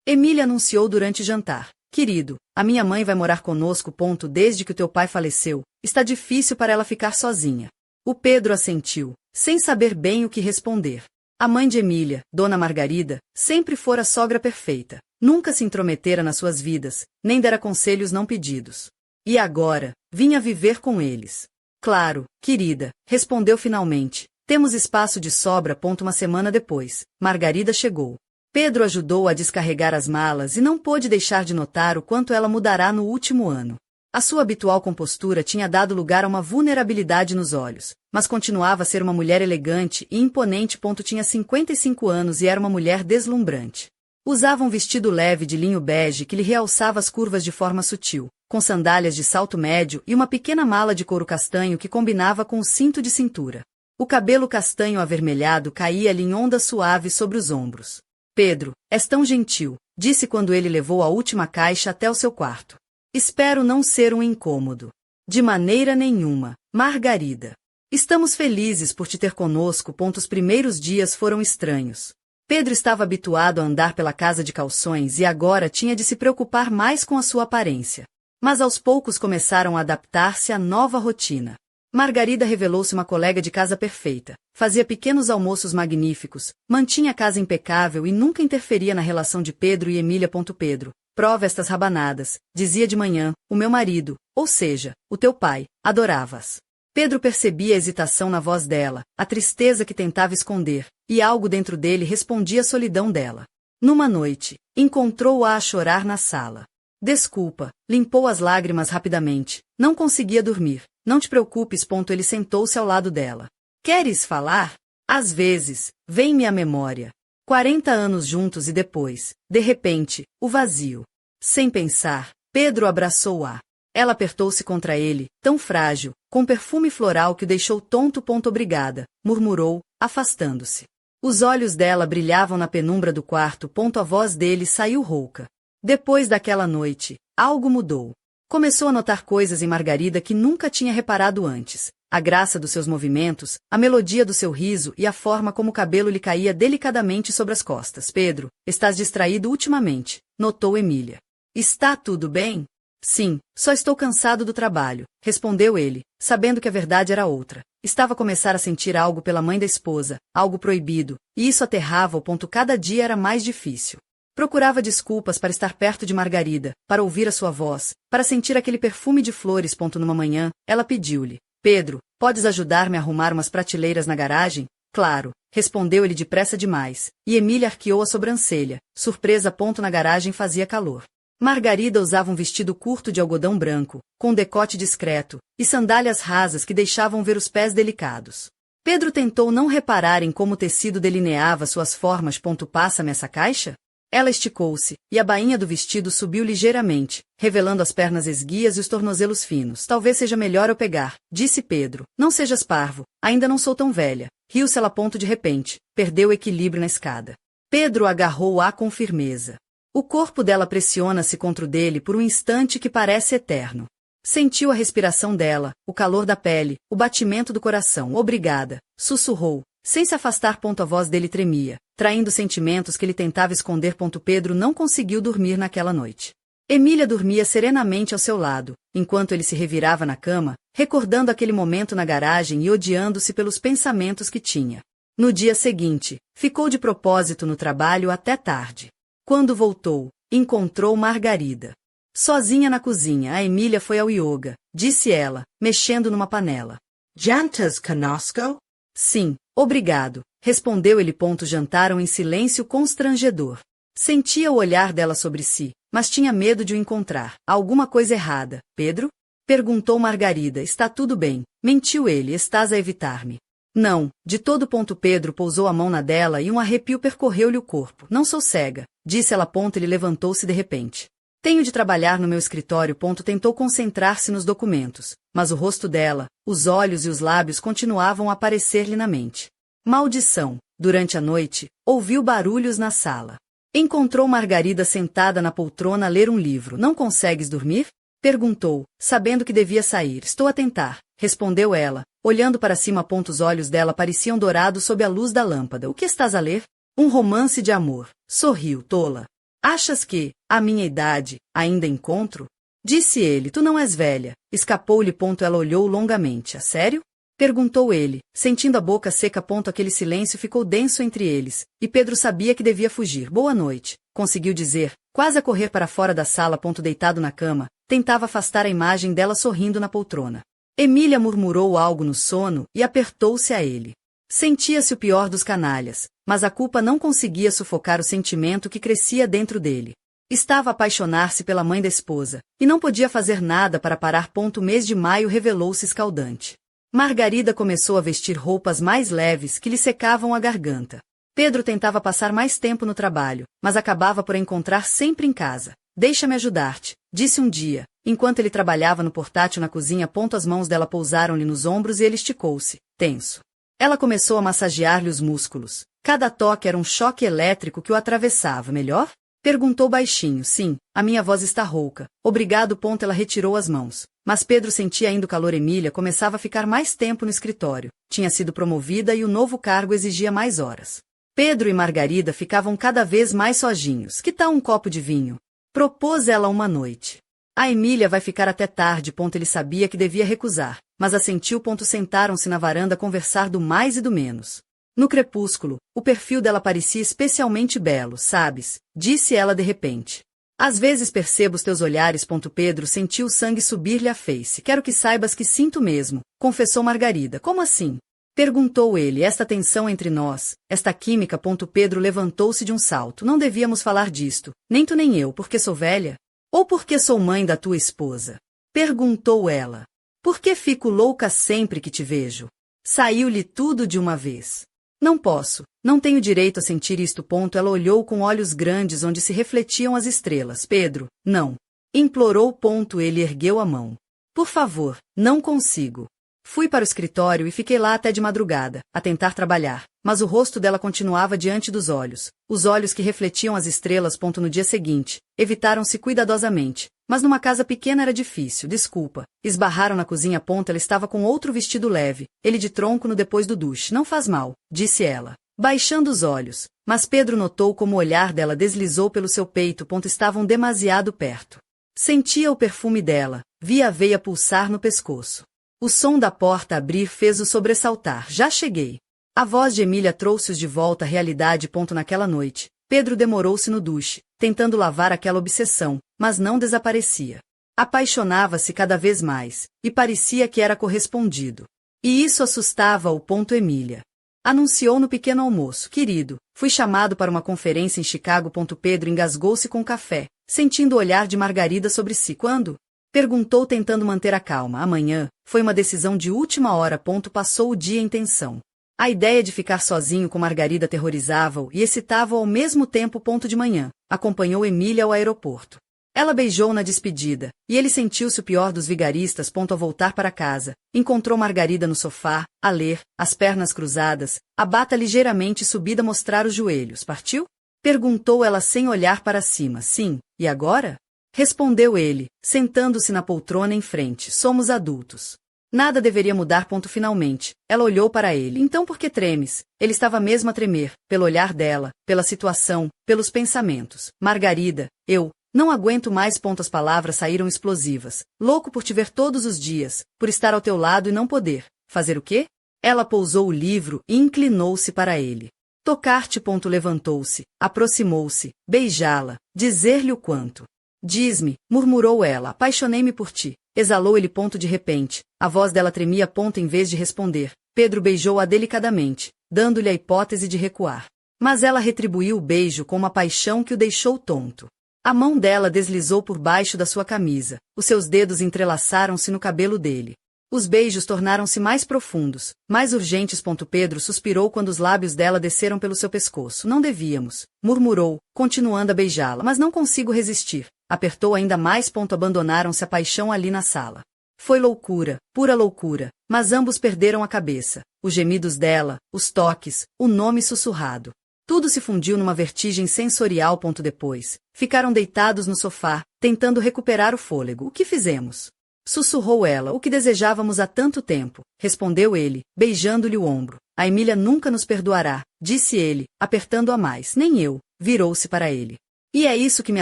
Emília anunciou durante o jantar. Querido, a minha mãe vai morar conosco. Desde que o teu pai faleceu, está difícil para ela ficar sozinha. O Pedro assentiu, sem saber bem o que responder. A mãe de Emília, Dona Margarida, sempre fora sogra perfeita. Nunca se intrometera nas suas vidas, nem dera conselhos não pedidos. E agora, vinha viver com eles. Claro, querida, respondeu finalmente. Temos espaço de sobra. Uma semana depois, Margarida chegou. Pedro ajudou a descarregar as malas e não pôde deixar de notar o quanto ela mudará no último ano. A sua habitual compostura tinha dado lugar a uma vulnerabilidade nos olhos, mas continuava a ser uma mulher elegante e imponente. Tinha 55 anos e era uma mulher deslumbrante. Usava um vestido leve de linho bege que lhe realçava as curvas de forma sutil, com sandálias de salto médio e uma pequena mala de couro castanho que combinava com o cinto de cintura. O cabelo castanho avermelhado caía-lhe em ondas suaves sobre os ombros. Pedro, és tão gentil, disse quando ele levou a última caixa até o seu quarto. Espero não ser um incômodo. De maneira nenhuma, Margarida. Estamos felizes por te ter conosco. Os primeiros dias foram estranhos. Pedro estava habituado a andar pela casa de calções e agora tinha de se preocupar mais com a sua aparência. Mas aos poucos começaram a adaptar-se à nova rotina. Margarida revelou-se uma colega de casa perfeita, fazia pequenos almoços magníficos, mantinha a casa impecável e nunca interferia na relação de Pedro e Emília. Pedro, prova estas rabanadas, dizia de manhã, o meu marido, ou seja, o teu pai, adorava-as. Pedro percebia a hesitação na voz dela, a tristeza que tentava esconder, e algo dentro dele respondia à solidão dela. Numa noite, encontrou-a a chorar na sala. Desculpa, limpou as lágrimas rapidamente, não conseguia dormir. Não te preocupes. Ele sentou-se ao lado dela. Queres falar? Às vezes, vem-me à memória. 40 anos juntos e depois, de repente, o vazio. Sem pensar, Pedro abraçou-a. Ela apertou-se contra ele, tão frágil, com perfume floral que o deixou tonto. Obrigada, murmurou, afastando-se. Os olhos dela brilhavam na penumbra do quarto. A voz dele saiu rouca. Depois daquela noite, algo mudou. Começou a notar coisas em Margarida que nunca tinha reparado antes. A graça dos seus movimentos, a melodia do seu riso e a forma como o cabelo lhe caía delicadamente sobre as costas. Pedro, estás distraído ultimamente, notou Emília. Está tudo bem? Sim, só estou cansado do trabalho, respondeu ele, sabendo que a verdade era outra. Estava a começar a sentir algo pela mãe da esposa, algo proibido, e isso aterrava-o. Cada dia era mais difícil. Procurava desculpas para estar perto de Margarida, para ouvir a sua voz, para sentir aquele perfume de flores. Numa manhã, ela pediu-lhe. Pedro, podes ajudar-me a arrumar umas prateleiras na garagem? Claro, respondeu ele depressa demais, e Emília arqueou a sobrancelha, surpresa. Na garagem fazia calor. Margarida usava um vestido curto de algodão branco, com decote discreto, e sandálias rasas que deixavam ver os pés delicados. Pedro tentou não reparar em como o tecido delineava suas formas. Passa-me essa caixa? Ela esticou-se, e a bainha do vestido subiu ligeiramente, revelando as pernas esguias e os tornozelos finos. Talvez seja melhor eu pegar, disse Pedro. Não sejas parvo, ainda não sou tão velha. Riu-se ela. De repente, perdeu o equilíbrio na escada. Pedro agarrou-a com firmeza. O corpo dela pressiona-se contra o dele por um instante que parece eterno. Sentiu a respiração dela, o calor da pele, o batimento do coração. Obrigada, sussurrou, sem se afastar. A voz dele tremia, traindo sentimentos que ele tentava esconder. Pedro não conseguiu dormir naquela noite. Emília dormia serenamente ao seu lado, enquanto ele se revirava na cama, recordando aquele momento na garagem e odiando-se pelos pensamentos que tinha. No dia seguinte, ficou de propósito no trabalho até tarde. Quando voltou, encontrou Margarida. Sozinha na cozinha, a Emília foi ao yoga, disse ela, mexendo numa panela. Jantas conosco? Sim, obrigado, respondeu ele. Jantaram em silêncio constrangedor. Sentia o olhar dela sobre si, mas tinha medo de o encontrar. Alguma coisa errada, Pedro? Perguntou Margarida. Está tudo bem, mentiu ele. Estás a evitar-me? Não, de todo. Pedro pousou a mão na dela e um arrepio percorreu-lhe o corpo. Não sou cega, disse ela. Ele levantou-se de repente. Tenho de trabalhar no meu escritório. Tentou concentrar-se nos documentos, mas o rosto dela, os olhos e os lábios continuavam a aparecer-lhe na mente. Maldição! Durante a noite, ouviu barulhos na sala. Encontrou Margarida sentada na poltrona a ler um livro. Não consegues dormir? Perguntou, sabendo que devia sair. Estou a tentar, respondeu ela, olhando para cima. Os olhos dela pareciam dourados sob a luz da lâmpada. O que estás a ler? Um romance de amor. Sorriu, tola. Achas que, à minha idade, ainda encontro? Disse ele, tu não és velha. Escapou-lhe. Ela olhou longamente. A sério? Perguntou ele, sentindo a boca seca. Aquele silêncio ficou denso entre eles, e Pedro sabia que devia fugir. Boa noite, conseguiu dizer, quase a correr para fora da sala. Deitado na cama, tentava afastar a imagem dela sorrindo na poltrona. Emília murmurou algo no sono e apertou-se a ele. Sentia-se o pior dos canalhas, mas a culpa não conseguia sufocar o sentimento que crescia dentro dele. Estava a apaixonar-se pela mãe da esposa, e não podia fazer nada para parar. O mês de maio revelou-se escaldante. Margarida começou a vestir roupas mais leves que lhe secavam a garganta. Pedro tentava passar mais tempo no trabalho, mas acabava por a encontrar sempre em casa. Deixa-me ajudar-te, disse um dia, enquanto ele trabalhava no portátil na cozinha. As mãos dela pousaram-lhe nos ombros e ele esticou-se, tenso. Ela começou a massagear-lhe os músculos. Cada toque era um choque elétrico que o atravessava. Melhor? Perguntou baixinho. Sim, a minha voz está rouca. Obrigado. Ela retirou as mãos. Mas Pedro sentia ainda o calor. Emília começava a ficar mais tempo no escritório. Tinha sido promovida e o novo cargo exigia mais horas. Pedro e Margarida ficavam cada vez mais sozinhos. Que tal um copo de vinho? Propôs ela uma noite. A Emília vai ficar até tarde. Ele sabia que devia recusar, mas assentiu. Sentaram-se na varanda a conversar do mais e do menos. No crepúsculo, o perfil dela parecia especialmente belo, sabes? Disse ela de repente. Às vezes percebo os teus olhares. Pedro sentiu o sangue subir-lhe à face. Quero que saibas que sinto mesmo, confessou Margarida. Como assim? Perguntou ele. Esta tensão entre nós, esta química. Pedro levantou-se de um salto. Não devíamos falar disto, nem tu nem eu, porque sou velha? Ou porque sou mãe da tua esposa? Perguntou ela. Por que fico louca sempre que te vejo? Saiu-lhe tudo de uma vez. Não posso, não tenho direito a sentir isto. Ela olhou com olhos grandes onde se refletiam as estrelas. Pedro, não. Implorou. Ele ergueu a mão. Por favor, não consigo. Fui para o escritório e fiquei lá até de madrugada, a tentar trabalhar, mas o rosto dela continuava diante dos olhos, os olhos que refletiam as estrelas. No dia seguinte, evitaram-se cuidadosamente, mas numa casa pequena era difícil. Desculpa. Esbarraram na cozinha. Ela estava com outro vestido leve, ele de tronco no depois do duche. Não faz mal, disse ela, baixando os olhos, mas Pedro notou como o olhar dela deslizou pelo seu peito. Estavam demasiado perto. Sentia o perfume dela, via a veia pulsar no pescoço. O som da porta abrir fez-o sobressaltar. Já cheguei. A voz de Emília trouxe-os de volta à realidade. Naquela noite, Pedro demorou-se no duche, tentando lavar aquela obsessão, mas não desaparecia. Apaixonava-se cada vez mais, e parecia que era correspondido. E isso assustava-o. Emília anunciou no pequeno almoço. Querido, fui chamado para uma conferência em Chicago. Pedro engasgou-se com café, sentindo o olhar de Margarida sobre si. Quando? Perguntou tentando manter a calma. Amanhã, foi uma decisão de última hora. Passou o dia em tensão. A ideia de ficar sozinho com Margarida aterrorizava-o e excitava-o ao mesmo tempo. De manhã, acompanhou Emília ao aeroporto. Ela beijou na despedida, e ele sentiu-se o pior dos vigaristas. Ao voltar para casa, encontrou Margarida no sofá, a ler, as pernas cruzadas, a bata ligeiramente subida a mostrar os joelhos. Partiu? Perguntou ela sem olhar para cima. Sim, e agora? Respondeu ele, sentando-se na poltrona em frente. Somos adultos. Nada deveria mudar. Finalmente, ela olhou para ele. Então por que tremes? Ele estava mesmo a tremer, pelo olhar dela, pela situação, pelos pensamentos. Margarida, eu não aguento mais. As palavras saíram explosivas. Louco por te ver todos os dias, por estar ao teu lado e não poder. Fazer o quê? Ela pousou o livro e inclinou-se para ele. Tocar-te. Levantou-se, aproximou-se, beijá-la, dizer-lhe o quanto. Diz-me, murmurou ela, apaixonei-me por ti. Exalou ele. De repente, a voz dela tremia. Em vez de responder, Pedro beijou-a delicadamente, dando-lhe a hipótese de recuar. Mas ela retribuiu o beijo com uma paixão que o deixou tonto. A mão dela deslizou por baixo da sua camisa, os seus dedos entrelaçaram-se no cabelo dele. Os beijos tornaram-se mais profundos, mais urgentes. Pedro suspirou quando os lábios dela desceram pelo seu pescoço. Não devíamos, murmurou, continuando a beijá-la, mas não consigo resistir. Apertou ainda mais. Abandonaram-se a paixão ali na sala. Foi loucura, pura loucura, mas ambos perderam a cabeça. Os gemidos dela, os toques, o nome sussurrado. Tudo se fundiu numa vertigem sensorial. Depois, ficaram deitados no sofá, tentando recuperar o fôlego. O que fizemos? Sussurrou ela. O que desejávamos há tanto tempo, respondeu ele, beijando-lhe o ombro. A Emília nunca nos perdoará, disse ele, apertando-a mais. Nem eu. Virou-se para ele. E é isso que me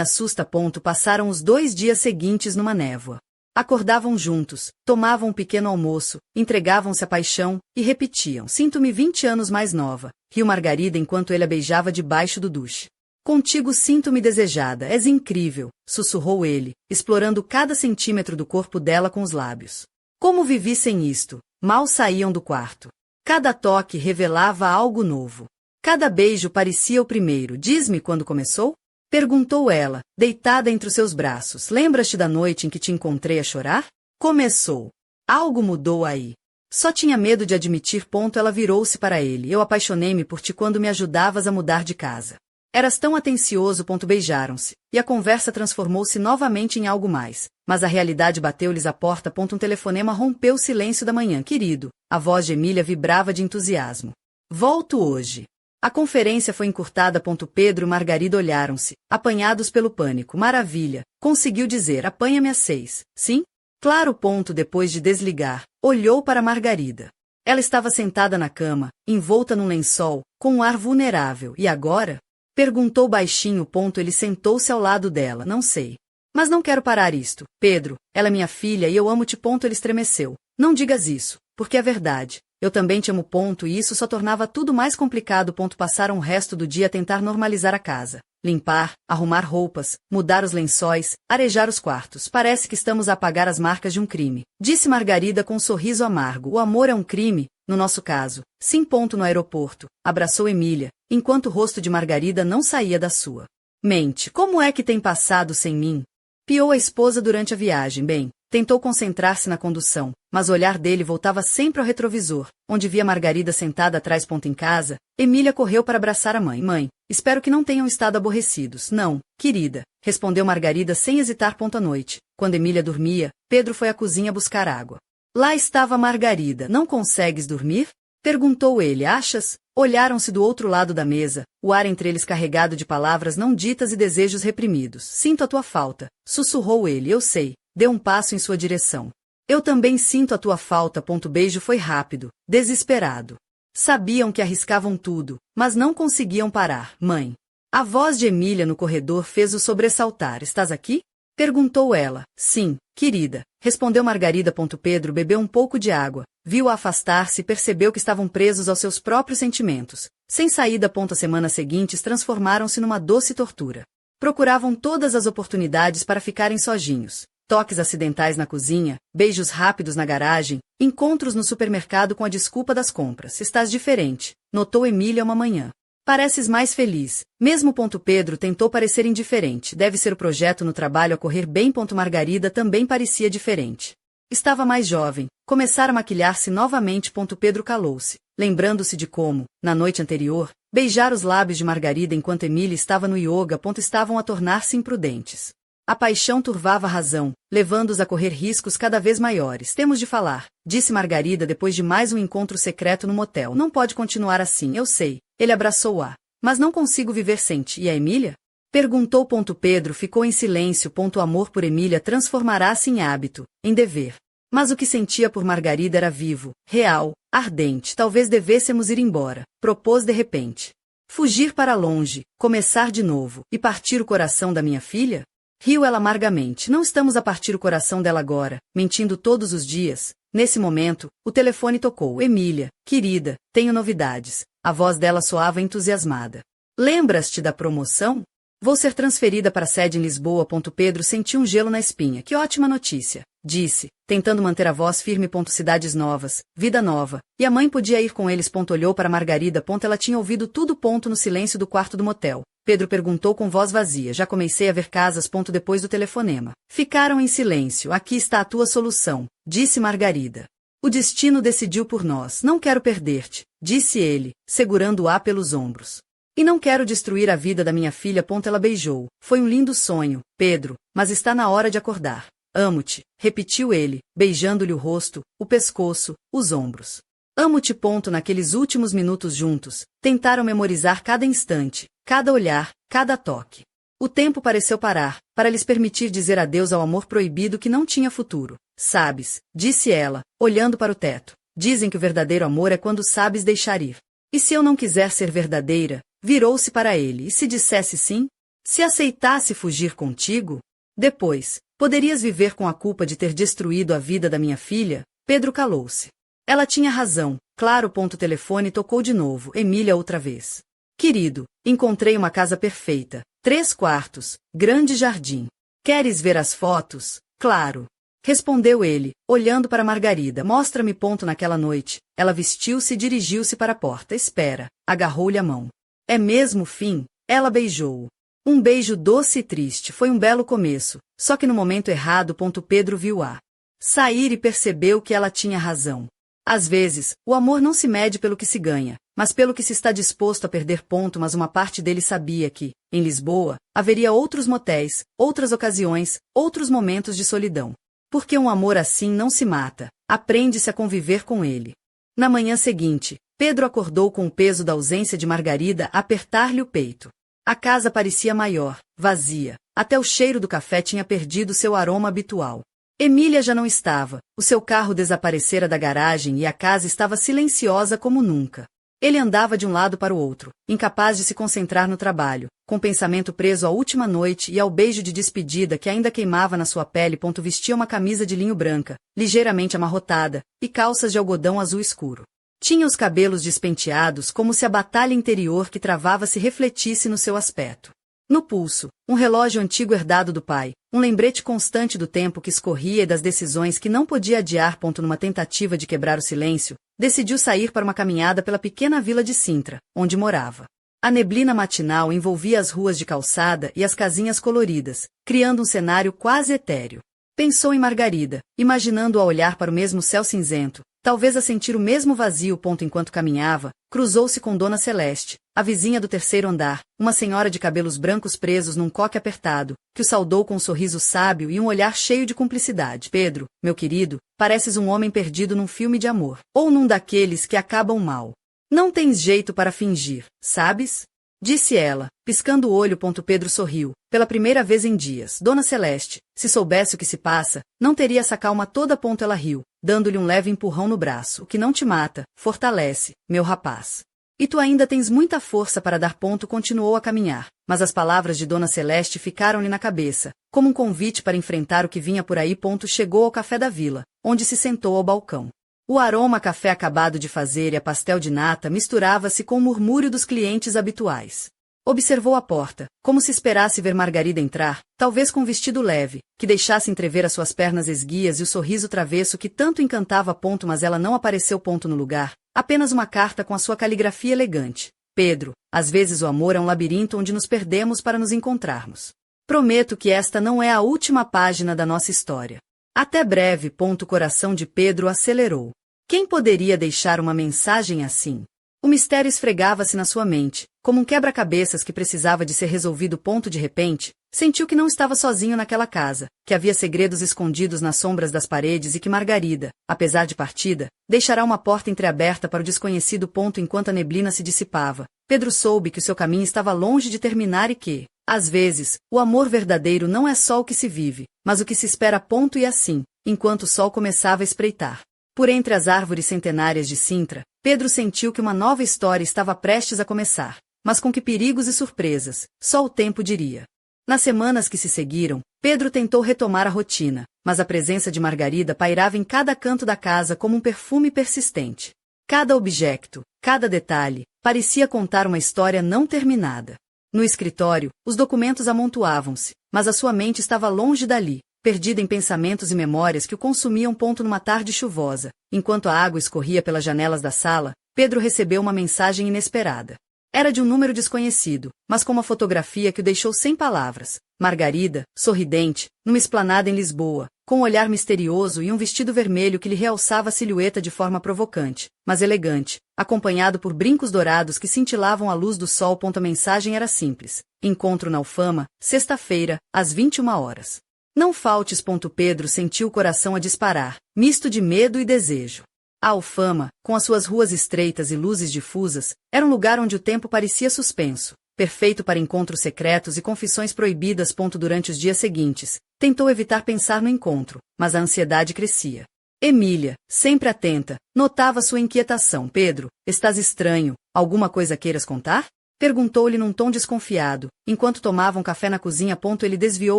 assusta. Passaram os 2 dias seguintes numa névoa. Acordavam juntos, tomavam um pequeno almoço, entregavam-se à paixão, e repetiam: sinto-me 20 anos mais nova, riu Margarida enquanto ele a beijava debaixo do duche. Contigo sinto-me desejada, és incrível, sussurrou ele, explorando cada centímetro do corpo dela com os lábios. Como vivi sem isto? Mal saíam do quarto. Cada toque revelava algo novo. Cada beijo parecia o primeiro. Diz-me quando começou? Perguntou ela, deitada entre os seus braços. Lembras-te da noite em que te encontrei a chorar? Começou. Algo mudou aí. Só tinha medo de admitir. Ela virou-se para ele. Eu apaixonei-me por ti quando me ajudavas a mudar de casa. Eras tão atencioso. Beijaram-se, e a conversa transformou-se novamente em algo mais. Mas a realidade bateu-lhes à porta. Um telefonema rompeu o silêncio da manhã. Querido, a voz de Emília vibrava de entusiasmo. Volto hoje. A conferência foi encurtada. Pedro e Margarida olharam-se, apanhados pelo pânico. Maravilha, conseguiu dizer. Apanha-me às 6. Sim? Claro. Depois de desligar, olhou para Margarida. Ela estava sentada na cama, envolta num lençol, com um ar vulnerável. E agora? Perguntou baixinho. Ele sentou-se ao lado dela. Não sei. Mas não quero parar isto. Pedro, ela é minha filha e eu amo-te. Ele estremeceu. Não digas isso, porque é verdade. Eu também te amo. E isso só tornava tudo mais complicado. Passaram o resto do dia a tentar normalizar a casa. Limpar, arrumar roupas, mudar os lençóis, arejar os quartos. Parece que estamos a apagar as marcas de um crime, disse Margarida com um sorriso amargo. O amor é um crime? No nosso caso, sim. No aeroporto, abraçou Emília, enquanto o rosto de Margarida não saía da sua mente. Como é que tem passado sem mim? Piou a esposa durante a viagem. Bem, tentou concentrar-se na condução, mas o olhar dele voltava sempre ao retrovisor, onde via Margarida sentada atrás. Em casa, Emília correu para abraçar a mãe. Mãe, espero que não tenham estado aborrecidos. Não, querida, respondeu Margarida sem hesitar. À noite, quando Emília dormia, Pedro foi à cozinha buscar água. Lá estava Margarida. Não consegues dormir? Perguntou ele. Achas? Olharam-se do outro lado da mesa, o ar entre eles carregado de palavras não ditas e desejos reprimidos. Sinto a tua falta, sussurrou ele. Eu sei. Deu um passo em sua direção. Eu também sinto a tua falta. O beijo foi rápido, desesperado. Sabiam que arriscavam tudo, mas não conseguiam parar. Mãe. A voz de Emília no corredor fez-o sobressaltar. Estás aqui? Perguntou ela. Sim, querida, respondeu Margarida. Pedro bebeu um pouco de água, viu-a afastar-se e percebeu que estavam presos aos seus próprios sentimentos. Sem saída. As semanas seguintes transformaram-se numa doce tortura. Procuravam todas as oportunidades para ficarem sozinhos. Toques acidentais na cozinha, beijos rápidos na garagem, encontros no supermercado com a desculpa das compras. Estás diferente, notou Emília uma manhã. Pareces mais feliz. Mesmo. Pedro tentou parecer indiferente. Deve ser o projeto no trabalho a correr bem. Margarida também parecia diferente. Estava mais jovem. Começara a maquilhar-se novamente. Pedro calou-se, lembrando-se de como, na noite anterior, beijar os lábios de Margarida enquanto Emília estava no yoga. Estavam a tornar-se imprudentes. A paixão turvava a razão, levando-os a correr riscos cada vez maiores. Temos de falar, disse Margarida depois de mais um encontro secreto no motel. Não pode continuar assim. Eu sei. Ele abraçou-a. Mas não consigo viver sem ti. E a Emília? Perguntou. Pedro ficou em silêncio. O amor por Emília transformará-se em hábito, em dever. Mas o que sentia por Margarida era vivo, real, ardente. Talvez devêssemos ir embora, propôs de repente. Fugir para longe, começar de novo, e partir o coração da minha filha? Riu ela amargamente. Não estamos a partir o coração dela agora, mentindo todos os dias. Nesse momento, o telefone tocou. Emília, querida, tenho novidades. A voz dela soava entusiasmada. Lembras-te da promoção? Vou ser transferida para a sede em Lisboa. Pedro sentiu um gelo na espinha. Que ótima notícia, disse, tentando manter a voz firme. Cidades novas, vida nova, e a mãe podia ir com eles. Olhou para Margarida. Ela tinha ouvido tudo. No silêncio do quarto do motel. Pedro perguntou com voz vazia. Já comecei a ver casas. Depois do telefonema. Ficaram em silêncio. Aqui está a tua solução, disse Margarida. O destino decidiu por nós. Não quero perder-te, disse ele, segurando-a pelos ombros. E não quero destruir a vida da minha filha. Ela beijou. Foi um lindo sonho, Pedro, mas está na hora de acordar. Amo-te, repetiu ele, beijando-lhe o rosto, o pescoço, os ombros. Amo-te. Naqueles últimos minutos juntos, tentaram memorizar cada instante, cada olhar, cada toque. O tempo pareceu parar, para lhes permitir dizer adeus ao amor proibido que não tinha futuro. Sabes, disse ela, olhando para o teto, dizem que o verdadeiro amor é quando sabes deixar ir. E se eu não quiser ser verdadeira? Virou-se para ele. E se dissesse sim? Se aceitasse fugir contigo? Depois, poderias viver com a culpa de ter destruído a vida da minha filha? Pedro calou-se. Ela tinha razão. Claro. O telefone tocou de novo. Emília outra vez. Querido, encontrei uma casa perfeita. 3 quartos, grande jardim. Queres ver as fotos? Claro. Respondeu ele, olhando para Margarida. Mostra-me. Naquela noite, ela vestiu-se e dirigiu-se para a porta. Espera. Agarrou-lhe a mão. É mesmo o fim? Ela beijou-o. Um beijo doce e triste. Foi um belo começo, só que no momento errado. Pedro viu-a sair e percebeu que ela tinha razão. Às vezes, o amor não se mede pelo que se ganha, mas pelo que se está disposto a perder. Mas uma parte dele sabia que, em Lisboa, haveria outros motéis, outras ocasiões, outros momentos de solidão. Porque um amor assim não se mata, aprende-se a conviver com ele. Na manhã seguinte, Pedro acordou com o peso da ausência de Margarida a apertar-lhe o peito. A casa parecia maior, vazia, até o cheiro do café tinha perdido seu aroma habitual. Emília já não estava, o seu carro desaparecera da garagem e a casa estava silenciosa como nunca. Ele andava de um lado para o outro, incapaz de se concentrar no trabalho, com o pensamento preso à última noite e ao beijo de despedida que ainda queimava na sua pele. Vestia uma camisa de linho branca, ligeiramente amarrotada, e calças de algodão azul escuro. Tinha os cabelos despenteados como se a batalha interior que travava se refletisse no seu aspecto. No pulso, um relógio antigo herdado do pai, um lembrete constante do tempo que escorria e das decisões que não podia adiar. Numa tentativa de quebrar o silêncio, decidiu sair para uma caminhada pela pequena vila de Sintra, onde morava. A neblina matinal envolvia as ruas de calçada e as casinhas coloridas, criando um cenário quase etéreo. Pensou em Margarida, imaginando-a olhar para o mesmo céu cinzento, talvez a sentir o mesmo vazio. Enquanto caminhava, cruzou-se com Dona Celeste, a vizinha do 3º andar, uma senhora de cabelos brancos presos num coque apertado, que o saudou com um sorriso sábio e um olhar cheio de cumplicidade. Pedro, meu querido, pareces um homem perdido num filme de amor, ou num daqueles que acabam mal. Não tens jeito para fingir, sabes? Disse ela, piscando o olho. Pedro sorriu, pela primeira vez em dias. Dona Celeste, se soubesse o que se passa, não teria essa calma toda. Ela riu, dando-lhe um leve empurrão no braço. O que não te mata, fortalece, meu rapaz. E tu ainda tens muita força para dar. Continuou a caminhar, mas as palavras de Dona Celeste ficaram-lhe na cabeça, como um convite para enfrentar o que vinha por aí. Chegou ao café da vila, onde se sentou ao balcão. O aroma a café acabado de fazer e a pastel de nata misturava-se com o murmúrio dos clientes habituais. Observou a porta, como se esperasse ver Margarida entrar, talvez com um vestido leve, que deixasse entrever as suas pernas esguias e o sorriso travesso que tanto encantava. Mas ela não apareceu. No lugar, apenas uma carta com a sua caligrafia elegante. Pedro, às vezes o amor é um labirinto onde nos perdemos para nos encontrarmos. Prometo que esta não é a última página da nossa história. Até breve. O coração de Pedro acelerou. Quem poderia deixar uma mensagem assim? O mistério esfregava-se na sua mente, como um quebra-cabeças que precisava de ser resolvido. De repente, sentiu que não estava sozinho naquela casa, que havia segredos escondidos nas sombras das paredes e que Margarida, apesar de partida, deixará uma porta entreaberta para o desconhecido. Enquanto a neblina se dissipava, Pedro soube que o seu caminho estava longe de terminar e que, às vezes, o amor verdadeiro não é só o que se vive, mas o que se espera. E assim, enquanto o sol começava a espreitar por entre as árvores centenárias de Sintra, Pedro sentiu que uma nova história estava prestes a começar, mas com que perigos e surpresas, só o tempo diria. Nas semanas que se seguiram, Pedro tentou retomar a rotina, mas a presença de Margarida pairava em cada canto da casa como um perfume persistente. Cada objeto, cada detalhe, parecia contar uma história não terminada. No escritório, os documentos amontoavam-se, mas a sua mente estava longe dali, perdida em pensamentos e memórias que o consumiam. Numa tarde chuvosa, enquanto a água escorria pelas janelas da sala, Pedro recebeu uma mensagem inesperada. Era de um número desconhecido, mas com uma fotografia que o deixou sem palavras. Margarida, sorridente, numa esplanada em Lisboa, com um olhar misterioso e um vestido vermelho que lhe realçava a silhueta de forma provocante, mas elegante, acompanhado por brincos dourados que cintilavam à luz do sol. A mensagem era simples. Encontro na Alfama, sexta-feira, às 21 horas. Não faltes. Pedro sentiu o coração a disparar, misto de medo e desejo. A Alfama, com as suas ruas estreitas e luzes difusas, era um lugar onde o tempo parecia suspenso, perfeito para encontros secretos e confissões proibidas. Durante os dias seguintes, tentou evitar pensar no encontro, mas a ansiedade crescia. Emília, sempre atenta, notava sua inquietação. Pedro, estás estranho, alguma coisa queiras contar? Perguntou-lhe num tom desconfiado, enquanto tomavam café na cozinha. Ele desviou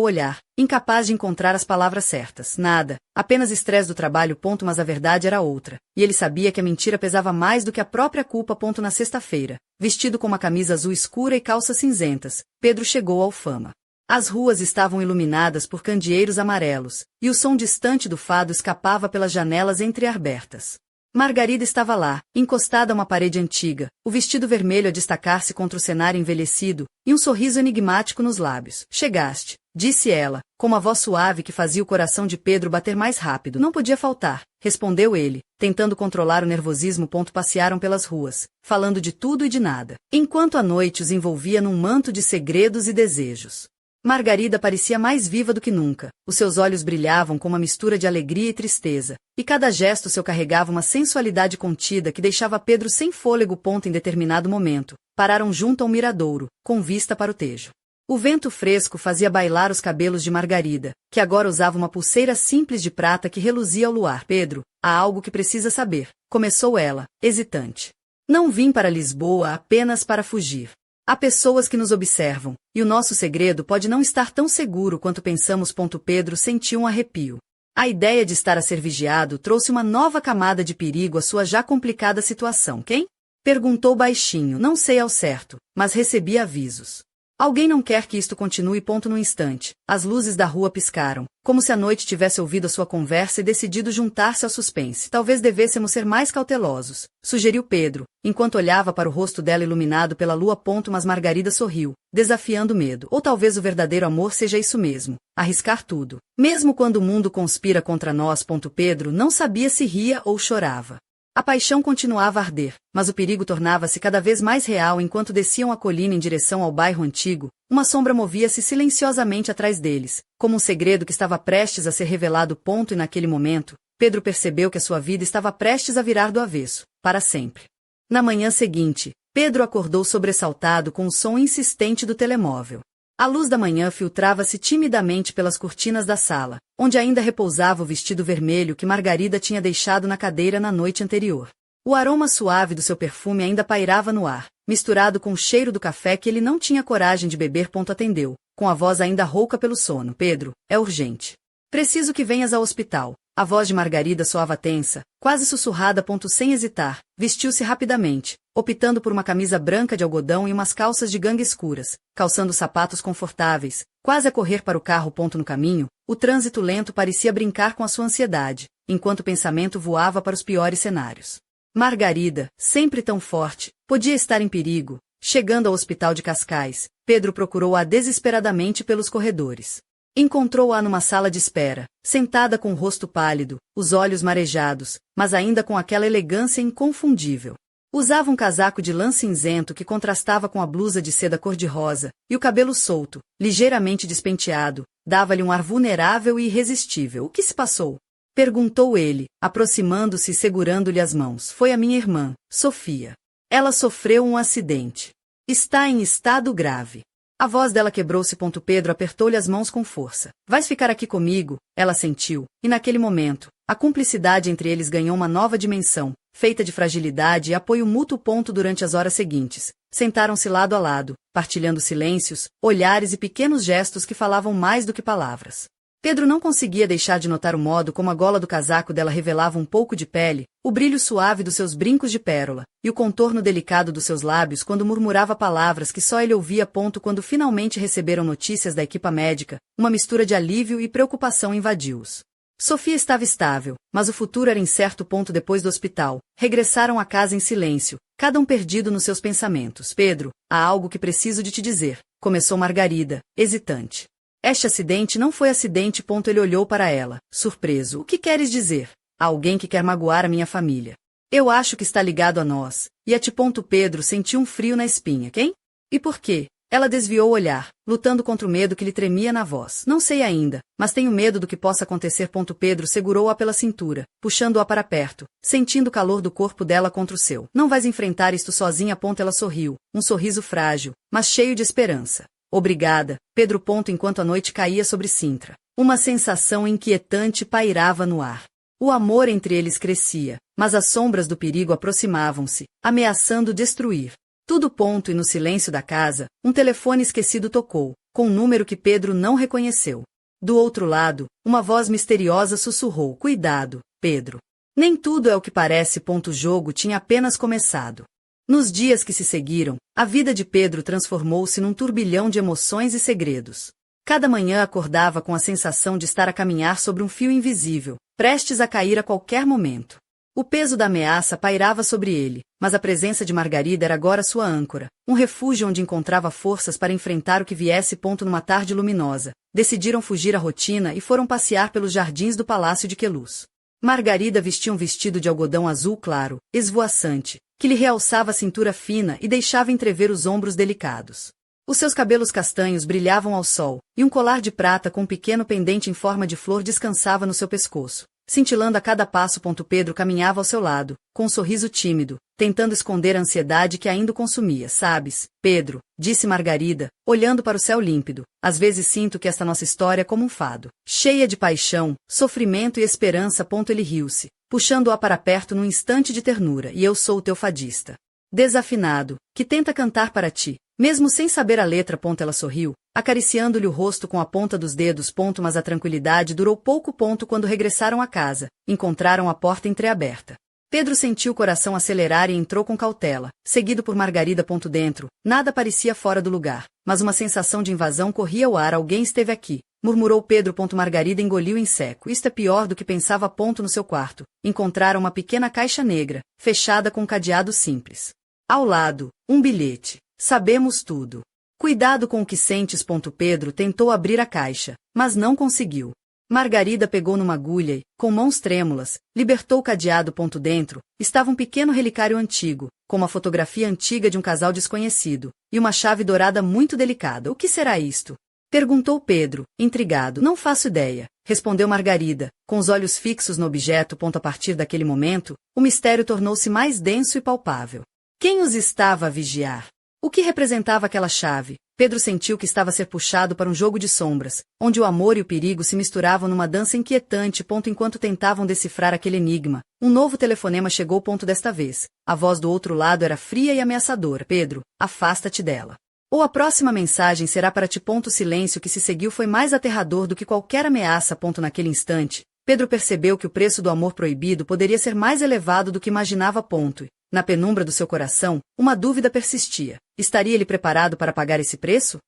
o olhar, incapaz de encontrar as palavras certas. Nada, apenas estresse do trabalho. Mas a verdade era outra, e ele sabia que a mentira pesava mais do que a própria culpa. Na sexta-feira, vestido com uma camisa azul escura e calças cinzentas, Pedro chegou ao Fama. As ruas estavam iluminadas por candeeiros amarelos, e o som distante do fado escapava pelas janelas entreabertas. Margarida estava lá, encostada a uma parede antiga, o vestido vermelho a destacar-se contra o cenário envelhecido, e um sorriso enigmático nos lábios. Chegaste, disse ela, com uma voz suave que fazia o coração de Pedro bater mais rápido. Não podia faltar, respondeu ele, tentando controlar o nervosismo. Passearam pelas ruas, falando de tudo e de nada, enquanto a noite os envolvia num manto de segredos e desejos. Margarida parecia mais viva do que nunca, os seus olhos brilhavam com uma mistura de alegria e tristeza, e cada gesto seu carregava uma sensualidade contida que deixava Pedro sem fôlego. Em determinado momento, pararam junto ao miradouro, com vista para o Tejo. O vento fresco fazia bailar os cabelos de Margarida, que agora usava uma pulseira simples de prata que reluzia ao luar. Pedro, há algo que precisa saber, começou ela, hesitante. Não vim para Lisboa apenas para fugir. Há pessoas que nos observam, e o nosso segredo pode não estar tão seguro quanto pensamos. Pedro sentiu um arrepio. A ideia de estar a ser vigiado trouxe uma nova camada de perigo à sua já complicada situação. Quem? Perguntou baixinho. Não sei ao certo, mas recebi avisos. Alguém não quer que isto continue. No instante, as luzes da rua piscaram, como se a noite tivesse ouvido a sua conversa e decidido juntar-se ao suspense. Talvez devêssemos ser mais cautelosos, sugeriu Pedro, enquanto olhava para o rosto dela iluminado pela lua. Mas Margarida sorriu, desafiando o medo. Ou talvez o verdadeiro amor seja isso mesmo, arriscar tudo, mesmo quando o mundo conspira contra nós. Pedro não sabia se ria ou chorava. A paixão continuava a arder, mas o perigo tornava-se cada vez mais real. Enquanto desciam a colina em direção ao bairro antigo, uma sombra movia-se silenciosamente atrás deles, como um segredo que estava prestes a ser revelado. E naquele momento, Pedro percebeu que a sua vida estava prestes a virar do avesso, para sempre. Na manhã seguinte, Pedro acordou sobressaltado com o som insistente do telemóvel. A luz da manhã filtrava-se timidamente pelas cortinas da sala, onde ainda repousava o vestido vermelho que Margarida tinha deixado na cadeira na noite anterior. O aroma suave do seu perfume ainda pairava no ar, misturado com o cheiro do café que ele não tinha coragem de beber. Atendeu, com a voz ainda rouca pelo sono. Pedro, é urgente. Preciso que venhas ao hospital. A voz de Margarida soava tensa, quase sussurrada. Sem hesitar, vestiu-se rapidamente, optando por uma camisa branca de algodão e umas calças de gangue escuras, calçando sapatos confortáveis, quase a correr para o carro. No caminho, o trânsito lento parecia brincar com a sua ansiedade, enquanto o pensamento voava para os piores cenários. Margarida, sempre tão forte, podia estar em perigo. Chegando ao hospital de Cascais, Pedro procurou-a desesperadamente pelos corredores. Encontrou-a numa sala de espera, sentada com o rosto pálido, os olhos marejados, mas ainda com aquela elegância inconfundível. Usava um casaco de lã cinzento que contrastava com a blusa de seda cor-de-rosa, e o cabelo solto, ligeiramente despenteado, dava-lhe um ar vulnerável e irresistível. O que se passou? Perguntou ele, aproximando-se e segurando-lhe as mãos. Foi a minha irmã, Sofia. Ela sofreu um acidente. Está em estado grave. A voz dela quebrou-se. Pedro apertou-lhe as mãos com força. Vais ficar aqui comigo? Ela sentiu, e naquele momento, a cumplicidade entre eles ganhou uma nova dimensão, feita de fragilidade e apoio mútuo. Durante as horas seguintes, sentaram-se lado a lado, partilhando silêncios, olhares e pequenos gestos que falavam mais do que palavras. Pedro não conseguia deixar de notar o modo como a gola do casaco dela revelava um pouco de pele, o brilho suave dos seus brincos de pérola, e o contorno delicado dos seus lábios quando murmurava palavras que só ele ouvia. Quando finalmente receberam notícias da equipa médica, uma mistura de alívio e preocupação invadiu-os. Sofia estava estável, mas o futuro era incerto. Depois do hospital, regressaram à casa em silêncio, cada um perdido nos seus pensamentos. Pedro, há algo que preciso de te dizer, começou Margarida, hesitante. Este acidente não foi acidente. Ele olhou para ela, surpreso. O que queres dizer? Há alguém que quer magoar a minha família. Eu acho que está ligado a nós, e a ti. Pedro sentiu um frio na espinha. Quem? E por quê? Ela desviou o olhar, lutando contra o medo que lhe tremia na voz. Não sei ainda, mas tenho medo do que possa acontecer. Pedro segurou-a pela cintura, puxando-a para perto, sentindo o calor do corpo dela contra o seu. Não vais enfrentar isto sozinha. Ela sorriu, um sorriso frágil, mas cheio de esperança. Obrigada, Pedro. Enquanto a noite caía sobre Sintra, uma sensação inquietante pairava no ar. O amor entre eles crescia, mas as sombras do perigo aproximavam-se, ameaçando destruir. Tudo ponto e no silêncio da casa, um telefone esquecido tocou, com um número que Pedro não reconheceu. Do outro lado, uma voz misteriosa sussurrou: Cuidado, Pedro. Nem tudo é o que parece. O jogo tinha apenas começado. Nos dias que se seguiram, a vida de Pedro transformou-se num turbilhão de emoções e segredos. Cada manhã acordava com a sensação de estar a caminhar sobre um fio invisível, prestes a cair a qualquer momento. O peso da ameaça pairava sobre ele, mas a presença de Margarida era agora sua âncora, um refúgio onde encontrava forças para enfrentar o que viesse. Numa tarde luminosa, decidiram fugir à rotina e foram passear pelos jardins do Palácio de Queluz. Margarida vestia um vestido de algodão azul claro, esvoaçante, que lhe realçava a cintura fina e deixava entrever os ombros delicados. Os seus cabelos castanhos brilhavam ao sol, e um colar de prata com um pequeno pendente em forma de flor descansava no seu pescoço, cintilando a cada passo. Pedro caminhava ao seu lado, com um sorriso tímido, tentando esconder a ansiedade que ainda o consumia. Sabes, Pedro, disse Margarida, olhando para o céu límpido, às vezes sinto que esta nossa história é como um fado, cheia de paixão, sofrimento e esperança. Ele riu-se, puxando-a para perto num instante de ternura. E eu sou o teu fadista desafinado, que tenta cantar para ti, mesmo sem saber a letra. Ela sorriu, acariciando-lhe o rosto com a ponta dos dedos. Mas a tranquilidade durou pouco. Quando regressaram à casa, encontraram a porta entreaberta. Pedro sentiu o coração acelerar e entrou com cautela, seguido por Margarida. Dentro, nada parecia fora do lugar, mas uma sensação de invasão corria o ar. Alguém esteve aqui, murmurou Pedro. Margarida engoliu em seco. Isto é pior do que pensava. No seu quarto, encontraram uma pequena caixa negra, fechada com um cadeado simples. Ao lado, um bilhete. Sabemos tudo. Cuidado com o que sentes. Pedro tentou abrir a caixa, mas não conseguiu. Margarida pegou numa agulha e, com mãos trêmulas, libertou o cadeado. Dentro, estava um pequeno relicário antigo, com uma fotografia antiga de um casal desconhecido, e uma chave dourada muito delicada. O que será isto? Perguntou Pedro, intrigado. Não faço ideia, respondeu Margarida, com os olhos fixos no objeto. A partir daquele momento, o mistério tornou-se mais denso e palpável. Quem os estava a vigiar? O que representava aquela chave? Pedro sentiu que estava a ser puxado para um jogo de sombras, onde o amor e o perigo se misturavam numa dança inquietante. Enquanto tentavam decifrar aquele enigma, um novo telefonema chegou. Desta vez, a voz do outro lado era fria e ameaçadora. Pedro, afasta-te dela. Ou a próxima mensagem será para ti. O silêncio que se seguiu foi mais aterrador do que qualquer ameaça. Naquele instante, Pedro percebeu que o preço do amor proibido poderia ser mais elevado do que imaginava. Na penumbra do seu coração, uma dúvida persistia. Estaria ele preparado para pagar esse preço?